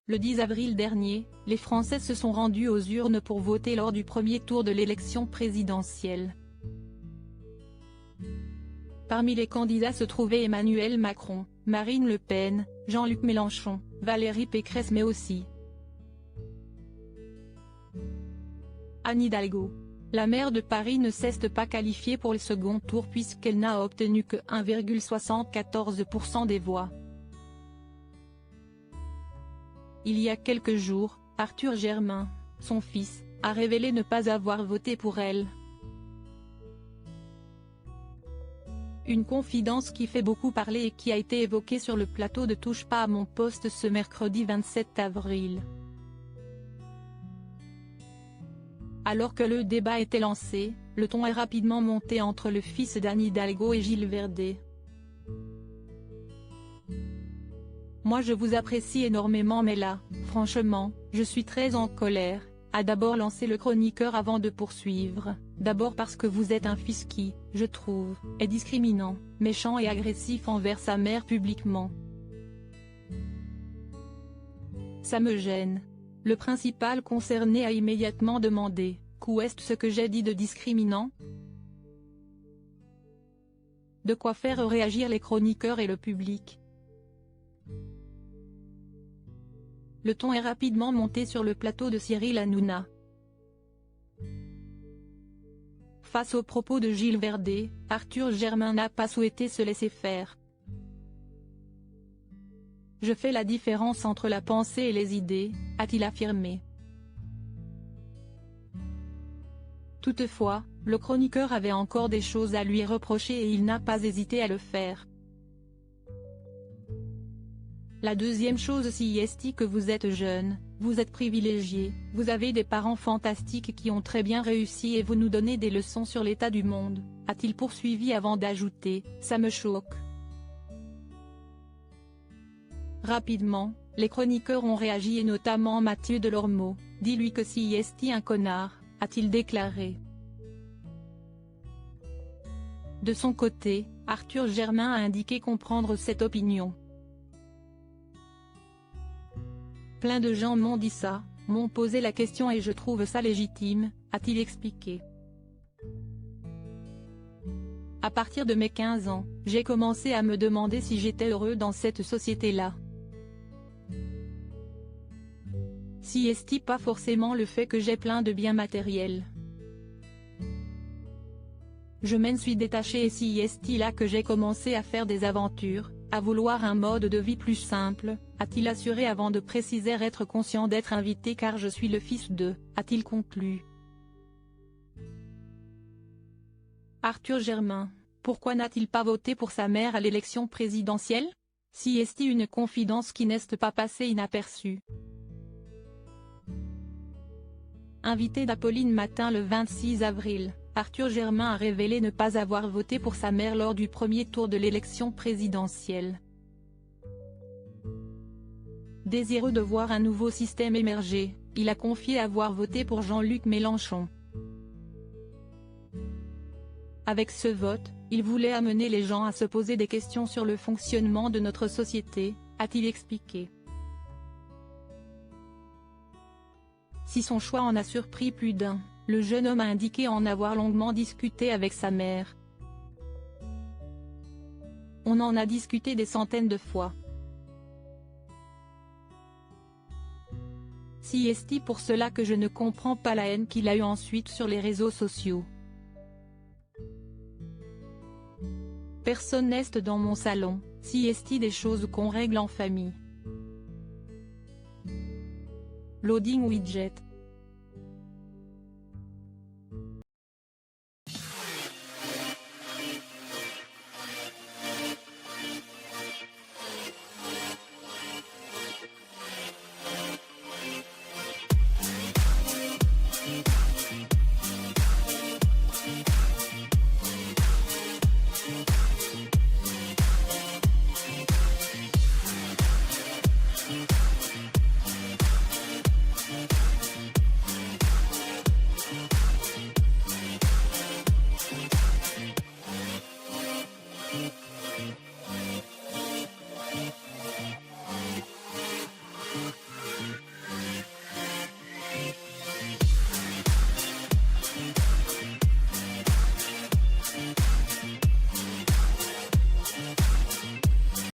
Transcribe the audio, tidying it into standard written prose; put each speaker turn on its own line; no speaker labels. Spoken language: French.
Le 10 avril dernier, les Français se sont rendus aux urnes pour voter lors du premier tour de l'élection présidentielle. Parmi les candidats se trouvaient Emmanuel Macron, Marine Le Pen, Jean-Luc Mélenchon, Valérie Pécresse mais aussi Anne Hidalgo. La maire de Paris ne s'est pas qualifiée pour le second tour puisqu'elle n'a obtenu que 1,74% des voix. Il y a quelques jours, Arthur Germain, son fils, a révélé ne pas avoir voté pour elle. Une confidence qui fait beaucoup parler et qui a été évoquée sur le plateau de Touche pas à mon poste ce mercredi 27 avril. Alors que le débat était lancé, le ton est rapidement monté entre le fils d'Anne Hidalgo et Gilles Verdet. Moi je vous apprécie énormément mais là, franchement, je suis très en colère, a d'abord lancé le chroniqueur avant de poursuivre, d'abord parce que vous êtes un fils qui, je trouve, est discriminant, méchant et agressif envers sa mère publiquement. Ça me gêne. Le principal concerné a immédiatement demandé, qu'où est ce que j'ai dit de discriminant ? De quoi faire réagir les chroniqueurs et le public. Le ton est rapidement monté sur le plateau de Cyril Hanouna. Face aux propos de Gilles Verdet, Arthur Germain n'a pas souhaité se laisser faire. Je fais la différence entre la pensée et les idées, a-t-il affirmé. Toutefois, le chroniqueur avait encore des choses à lui reprocher et il n'a pas hésité à le faire. La deuxième chose si est que vous êtes jeune, vous êtes privilégié, vous avez des parents fantastiques qui ont très bien réussi et vous nous donnez des leçons sur l'état du monde, a-t-il poursuivi avant d'ajouter, ça me choque. Rapidement, les chroniqueurs ont réagi et notamment Mathieu Delormeau, dis-lui que si est un connard, a-t-il déclaré. De son côté, Arthur Germain a indiqué comprendre cette opinion. Plein de gens m'ont dit ça, m'ont posé la question et je trouve ça légitime, a-t-il expliqué. À partir de mes 15 ans, j'ai commencé à me demander si j'étais heureux dans cette société-là. Si est pas forcément le fait que j'ai plein de biens matériels. Je m'en suis détaché et si est là que j'ai commencé à faire des aventures, à vouloir un mode de vie plus simple, a-t-il assuré avant de préciser être conscient d'être invité car je suis le fils de, a-t-il conclu. Arthur Germain, pourquoi n'a-t-il pas voté pour sa mère à l'élection présidentielle? Si est une confidence qui n'est pas passée inaperçue. Invité d'Apolline Matin le 26 avril, Arthur Germain a révélé ne pas avoir voté pour sa mère lors du premier tour de l'élection présidentielle. Désireux de voir un nouveau système émerger, il a confié avoir voté pour Jean-Luc Mélenchon. Avec ce vote, il voulait amener les gens à se poser des questions sur le fonctionnement de notre société, a-t-il expliqué. Si son choix en a surpris plus d'un, le jeune homme a indiqué en avoir longuement discuté avec sa mère. On en a discuté des centaines de fois. Si est pour cela que je ne comprends pas la haine qu'il a eue ensuite sur les réseaux sociaux. Personne n'est dans mon salon, si est des choses qu'on règle en famille. Loading widget.